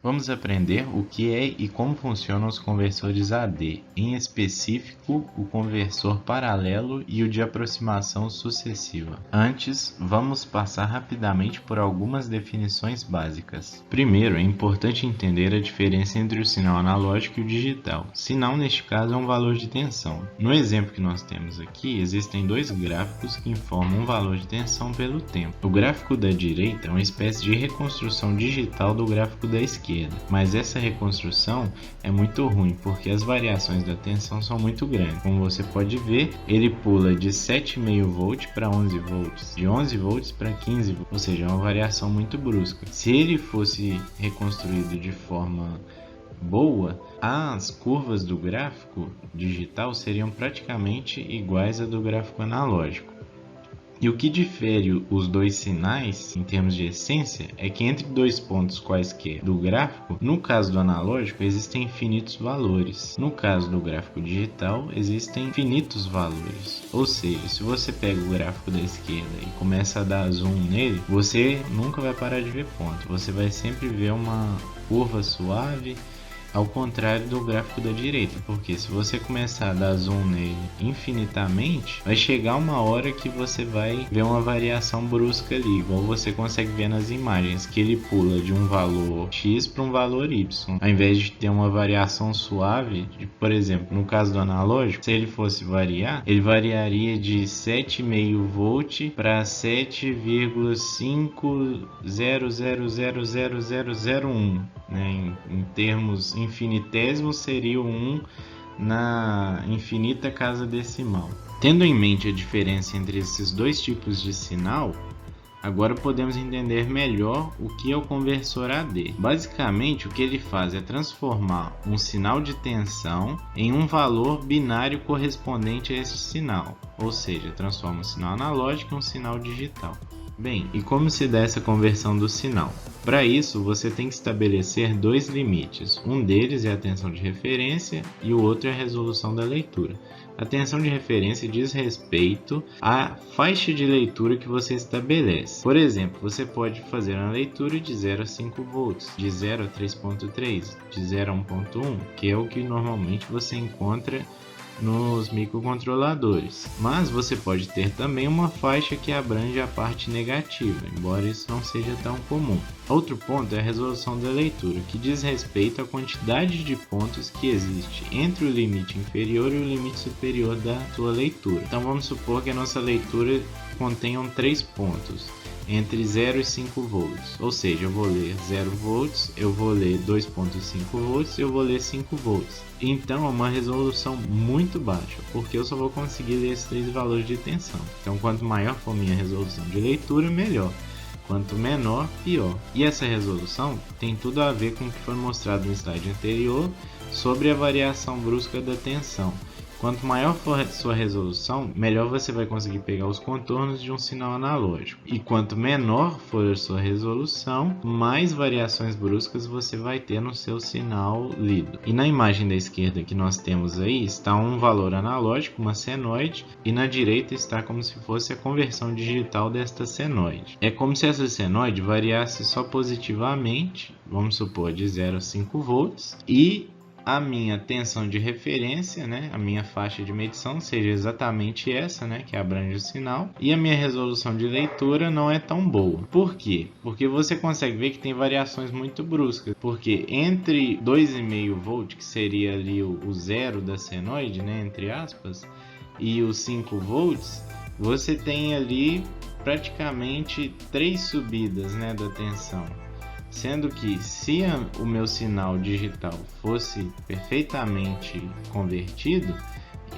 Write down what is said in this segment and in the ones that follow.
Vamos aprender o que é e como funcionam os conversores AD, em específico o conversor paralelo e o de aproximação sucessiva. Antes, vamos passar rapidamente por algumas definições básicas. Primeiro, é importante entender a diferença entre o sinal analógico e o digital. Sinal, neste caso, é um valor de tensão. No exemplo que nós temos aqui, existem dois gráficos que informam um valor de tensão pelo tempo. O gráfico da direita é uma espécie de reconstrução digital do gráfico da esquerda. Mas essa reconstrução é muito ruim porque as variações da tensão são muito grandes. Como você pode ver, ele pula de 7,5 volts para 11 volts, de 11 volts para 15 volts, ou seja, é uma variação muito brusca. Se ele fosse reconstruído de forma boa, as curvas do gráfico digital seriam praticamente iguais à do gráfico analógico. E o que difere os dois sinais, em termos de essência, é que entre dois pontos quaisquer do gráfico, no caso do analógico, existem infinitos valores. No caso do gráfico digital, existem finitos valores. Ou seja, se você pega o gráfico da esquerda e começa a dar zoom nele, você nunca vai parar de ver ponto. Você vai sempre ver uma curva suave, ao contrário do gráfico da direita, porque se você começar a dar zoom nele infinitamente, vai chegar uma hora que você vai ver uma variação brusca ali, igual você consegue ver nas imagens, que ele pula de um valor X para um valor Y, ao invés de ter uma variação suave, por exemplo, no caso do analógico, se ele fosse variar, ele variaria de 7,5 volt para 7,500000001, né? Em termos infinitésimos seria o 1 na infinita casa decimal. Tendo em mente a diferença entre esses dois tipos de sinal, agora podemos entender melhor o que é o conversor AD. Basicamente, o que ele faz é transformar um sinal de tensão em um valor binário correspondente a esse sinal, ou seja, transforma um sinal analógico em um sinal digital. Bem, e como se dá essa conversão do sinal? Para isso, você tem que estabelecer dois limites. Um deles é a tensão de referência e o outro é a resolução da leitura. A tensão de referência diz respeito à faixa de leitura que você estabelece. Por exemplo, você pode fazer uma leitura de 0 a 5 volts, de 0 a 3.3, de 0 a 1.1, que é o que normalmente você encontra nos microcontroladores, mas você pode ter também uma faixa que abrange a parte negativa, embora isso não seja tão comum. Outro ponto é a resolução da leitura, que diz respeito à quantidade de pontos que existe entre o limite inferior e o limite superior da sua leitura. Então vamos supor que a nossa leitura contenha 3 pontos entre 0 e 5 volts, ou seja, eu vou ler 0 volts, eu vou ler 2.5 volts e eu vou ler 5 volts. Então é uma resolução muito baixa, porque eu só vou conseguir ler esses 3 valores de tensão. Então quanto maior for minha resolução de leitura, melhor. Quanto menor, pior. E essa resolução tem tudo a ver com o que foi mostrado no slide anterior sobre a variação brusca da tensão. Quanto maior for a sua resolução, melhor você vai conseguir pegar os contornos de um sinal analógico. E quanto menor for a sua resolução, mais variações bruscas você vai ter no seu sinal lido. E na imagem da esquerda que nós temos aí está um valor analógico, uma senoide, e na direita está como se fosse a conversão digital desta senoide. É como se essa senoide variasse só positivamente, vamos supor de 0 a 5 volts, e a minha tensão de referência, né, a minha faixa de medição seja exatamente essa, né, que abrange o sinal, e a minha resolução de leitura não é tão boa. Por quê? Porque você consegue ver que tem variações muito bruscas, porque entre 2,5 volt, que seria ali o zero da senoide, né, entre aspas, e os 5 volts, você tem ali praticamente 3 subidas, né, da tensão. Sendo que se o meu sinal digital fosse perfeitamente convertido,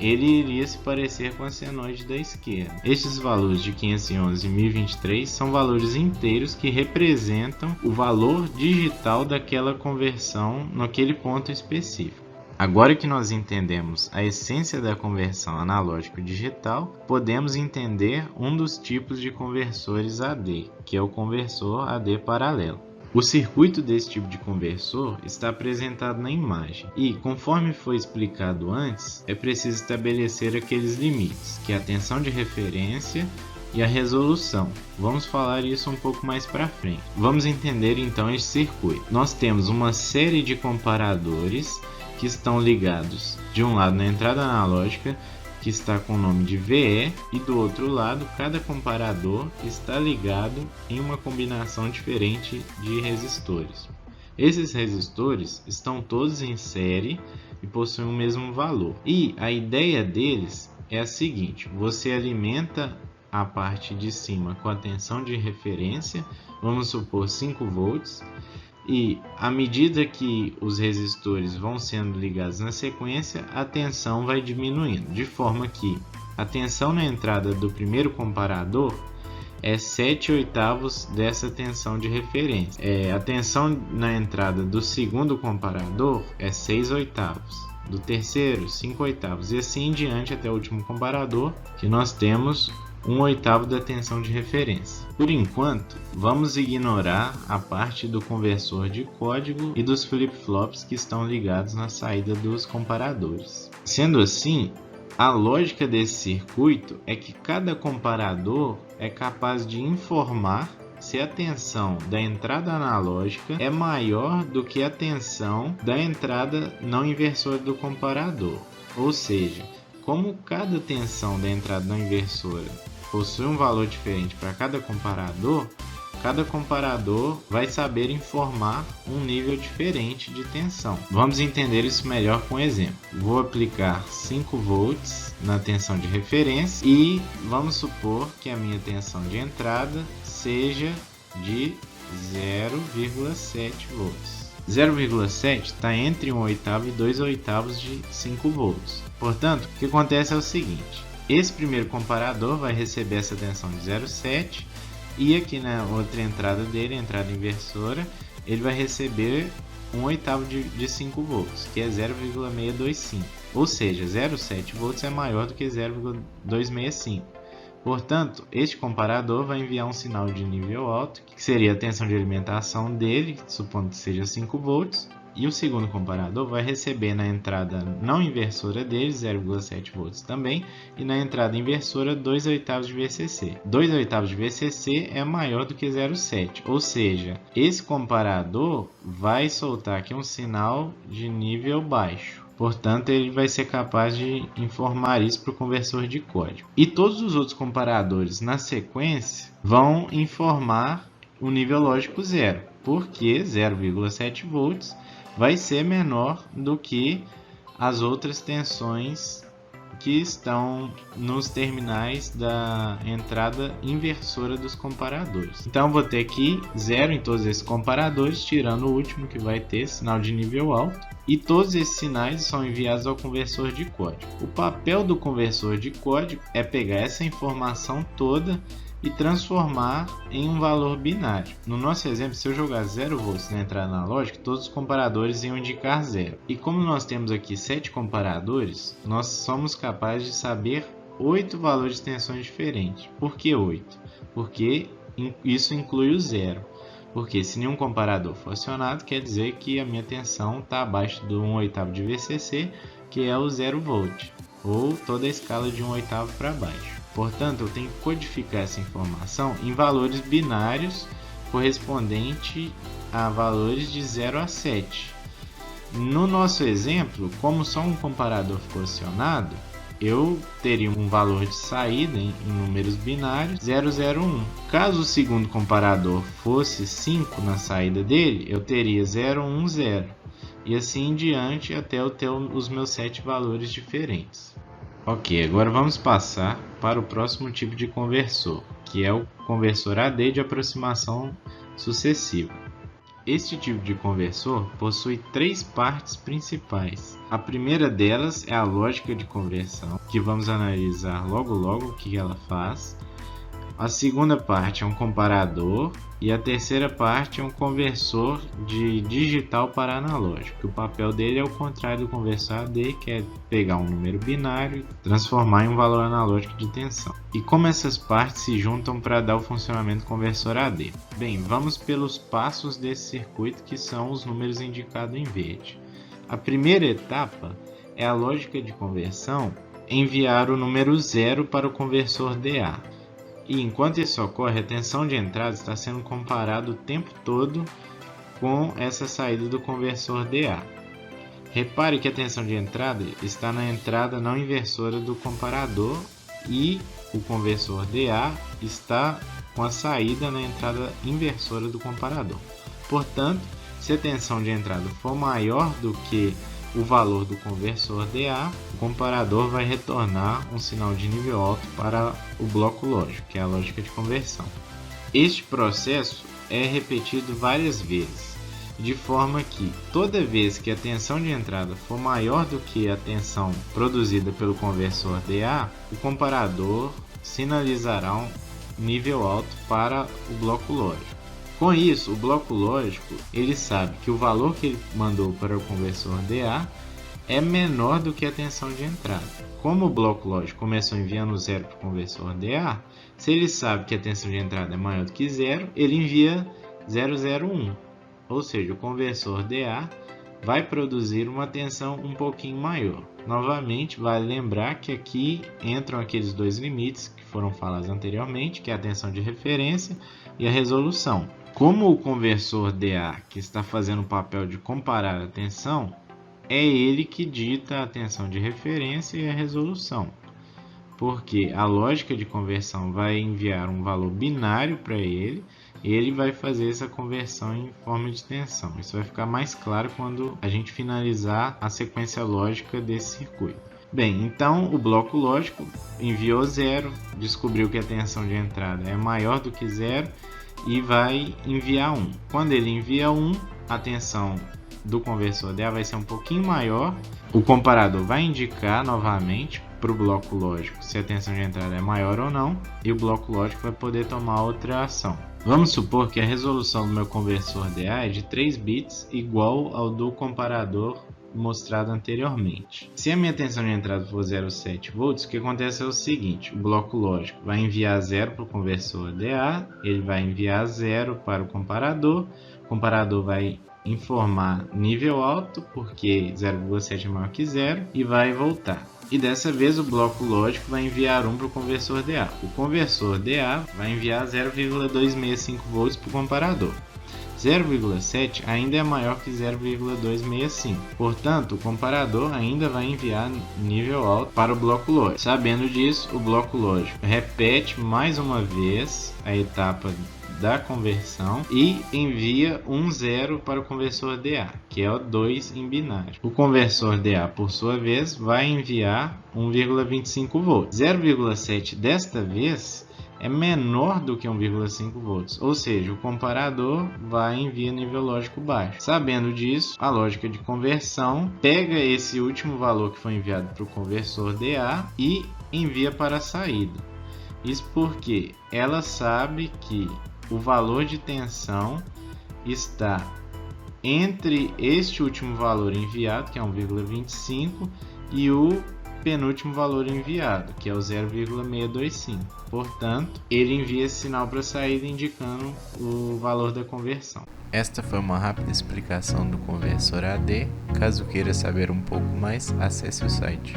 ele iria se parecer com a senoide da esquerda. Estes valores de 511 e 1023 são valores inteiros que representam o valor digital daquela conversão naquele ponto específico. Agora que nós entendemos a essência da conversão analógico-digital, podemos entender um dos tipos de conversores AD, que é o conversor AD paralelo. O circuito desse tipo de conversor está apresentado na imagem e, conforme foi explicado antes, é preciso estabelecer aqueles limites, que é a tensão de referência e a resolução. Vamos falar isso um pouco mais para frente. Vamos entender então esse circuito. Nós temos uma série de comparadores que estão ligados de um lado na entrada analógica, que está com o nome de VE, e do outro lado cada comparador está ligado em uma combinação diferente de resistores. Esses resistores estão todos em série e possuem o mesmo valor. E a ideia deles é a seguinte: você alimenta a parte de cima com a tensão de referência, vamos supor 5 volts, e à medida que os resistores vão sendo ligados na sequência, a tensão vai diminuindo, de forma que a tensão na entrada do primeiro comparador é 7/8 dessa tensão de referência. A tensão na entrada do segundo comparador é 6/8, do terceiro 5/8 e assim em diante até o último comparador, que nós temos 1/8 da tensão de referência. Por enquanto, vamos ignorar a parte do conversor de código e dos flip-flops que estão ligados na saída dos comparadores. Sendo assim, a lógica desse circuito é que cada comparador é capaz de informar se a tensão da entrada analógica é maior do que a tensão da entrada não inversora do comparador. Ou seja, como cada tensão da entrada não inversora possui um valor diferente para cada comparador vai saber informar um nível diferente de tensão. Vamos entender isso melhor com um exemplo. Vou aplicar 5 volts na tensão de referência e vamos supor que a minha tensão de entrada seja de 0,7 volts. 0,7 está entre 1/8 e 2/8 de 5 volts. Portanto, o que acontece é o seguinte: esse primeiro comparador vai receber essa tensão de 0,7 e aqui na outra entrada dele, a entrada inversora, ele vai receber 1/8 de 5 volts, que é 0,625. Ou seja, 0,7 volts é maior do que 0,265. Portanto, este comparador vai enviar um sinal de nível alto, que seria a tensão de alimentação dele, supondo que seja 5 volts. E o segundo comparador vai receber na entrada não inversora dele 0,7 volts também, e na entrada inversora 2/8 de VCC. 2/8 de VCC é maior do que 0,7, ou seja, esse comparador vai soltar aqui um sinal de nível baixo. Portanto, ele vai ser capaz de informar isso para o conversor de código. E todos os outros comparadores na sequência vão informar o nível lógico zero, porque 0,7 volts vai ser menor do que as outras tensões que estão nos terminais da entrada inversora dos comparadores. Então, vou ter aqui zero em todos esses comparadores, tirando o último que vai ter sinal de nível alto. E todos esses sinais são enviados ao conversor de código. O papel do conversor de código é pegar essa informação toda e transformar em um valor binário. No nosso exemplo, se eu jogar 0 volts na entrada analógica, todos os comparadores iam indicar 0. E como nós temos aqui 7 comparadores, nós somos capazes de saber 8 valores de tensões diferentes. Por que 8? Porque isso inclui o 0. Porque se nenhum comparador for acionado, quer dizer que a minha tensão está abaixo do 1/8 de VCC, que é o 0 volt, ou toda a escala de 1/8 para baixo. Portanto, eu tenho que codificar essa informação em valores binários correspondente a valores de 0 a 7. No nosso exemplo, como só um comparador ficou acionado, eu teria um valor de saída em números binários 001. Caso o segundo comparador fosse 5 na saída dele, eu teria 010 e assim em diante até eu ter os meus 7 valores diferentes. Ok, agora vamos passar para o próximo tipo de conversor, que é o conversor AD de aproximação sucessiva. Este tipo de conversor possui 3 partes principais. A primeira delas é a lógica de conversão, que vamos analisar logo o que ela faz. A segunda parte é um comparador e a terceira parte é um conversor de digital para analógico. O papel dele é o contrário do conversor AD, que é pegar um número binário e transformar em um valor analógico de tensão. E como essas partes se juntam para dar o funcionamento do conversor AD? Bem, vamos pelos passos desse circuito, que são os números indicados em verde. A primeira etapa é a lógica de conversão enviar o número 0 para o conversor DA. E enquanto isso ocorre, a tensão de entrada está sendo comparada o tempo todo com essa saída do conversor DA. Repare que a tensão de entrada está na entrada não inversora do comparador e o conversor DA está com a saída na entrada inversora do comparador. Portanto, se a tensão de entrada for maior do que o valor do conversor DA, o comparador vai retornar um sinal de nível alto para o bloco lógico, que é a lógica de conversão. Este processo é repetido várias vezes, de forma que toda vez que a tensão de entrada for maior do que a tensão produzida pelo conversor DA, o comparador sinalizará um nível alto para o bloco lógico. Com isso, o bloco lógico ele sabe que o valor que ele mandou para o conversor DA é menor do que a tensão de entrada. Como o bloco lógico começou enviando 0 para o conversor DA, se ele sabe que a tensão de entrada é maior do que 0, ele envia 001. Ou seja, o conversor DA vai produzir uma tensão um pouquinho maior. Novamente, vale lembrar que aqui entram aqueles dois limites que foram falados anteriormente, que é a tensão de referência e a resolução. Como o conversor DA, que está fazendo o papel de comparar a tensão, é ele que dita a tensão de referência e a resolução. Porque a lógica de conversão vai enviar um valor binário para ele, e ele vai fazer essa conversão em forma de tensão. Isso vai ficar mais claro quando a gente finalizar a sequência lógica desse circuito. Bem, então o bloco lógico enviou 0, descobriu que a tensão de entrada é maior do que 0 e vai enviar 1. Quando ele envia 1, a tensão do conversor DA vai ser um pouquinho maior. O comparador vai indicar novamente para o bloco lógico se a tensão de entrada é maior ou não, e o bloco lógico vai poder tomar outra ação. Vamos supor que a resolução do meu conversor DA é de 3 bits, igual ao do comparador mostrado anteriormente. Se a minha tensão de entrada for 0,7 volts, o que acontece é o seguinte: o bloco lógico vai enviar 0 para o conversor DA, ele vai enviar 0 para o comparador vai informar nível alto, porque 0,7 é maior que 0, e vai voltar. E dessa vez o bloco lógico vai enviar 1 para o conversor DA. O conversor DA vai enviar 0,265 volts para o comparador. 0,7 ainda é maior que 0,265. Portanto, o comparador ainda vai enviar nível alto para o bloco lógico. Sabendo disso, o bloco lógico repete mais uma vez a etapa da conversão e envia 0 para o conversor DA, que é o 2 em binário. O conversor DA, por sua vez, vai enviar 1,25 volts. 0,7 desta vez é menor do que 1,5 volts, ou seja, o comparador vai enviar nível lógico baixo. Sabendo disso, a lógica de conversão pega esse último valor que foi enviado para o conversor DA e envia para a saída. Isso porque ela sabe que o valor de tensão está entre este último valor enviado, que é 1,25, e o penúltimo valor enviado, que é o 0,625. Portanto, ele envia esse sinal para a saída indicando o valor da conversão. Esta foi uma rápida explicação do conversor AD. Caso queira saber um pouco mais, acesse o site.